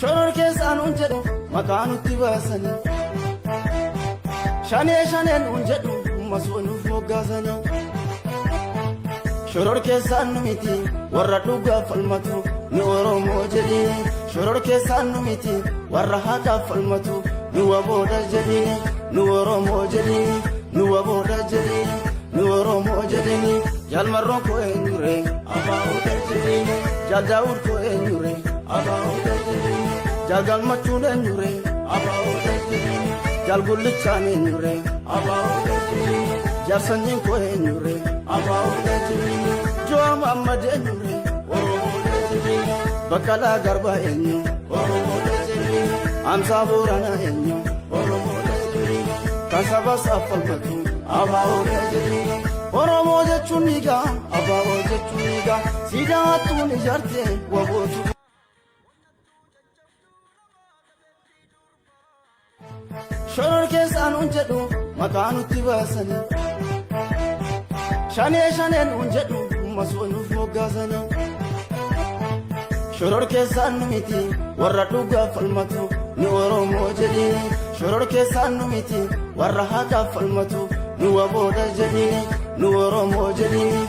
Shoror keessaan unjedhu maqaan nutti baasanii Shanee shaneen unjedhu masoonuuf moggaasanii Shoror keessaan nu miti warra dhugaa falmatu ni Oromoo jedhini Shoror keessaan nu miti warra haqaa falmatu ni wabooda jedhini ni Oromoo jedhini ni wabooda jedhini ni Oromoo jedhini Jalmarroon koo eenyure abaa'uudha jedhini Jadaawud koo eenyure abaa'uudha jedhini Jagalmachuun eenyure abaa'uudha jedhini Jalgullichaan eenyure abaa'uudha jedhini Jarsanyiin koo eenyure abaa'uudha jedhini Jo'a Muhammad eenyure Oromoodha jedhini Baqqalaa Garbaa eenyu Oromoodha jedhini Amsaa Booranaa eenyu Oromoodha jedhini Kan saba isaaf falmatu abaa'uudha jedhini Oromoo jechuun dhiigaa abaa'oo jechuun dhiigaa siidaa hattuun ijaarte wabootu Shoror keessaan unjedhu maqaa nutti baasanii Shanee shaneen unjedhu masoonuuf moggaasanii Shoror keessaan nu miti warra dhugaa falmatu ni Oromoo jedhini Shoror keessaan nu miti warra haqaa falmatu ni wabooda jedhini ni Oromoo jedhini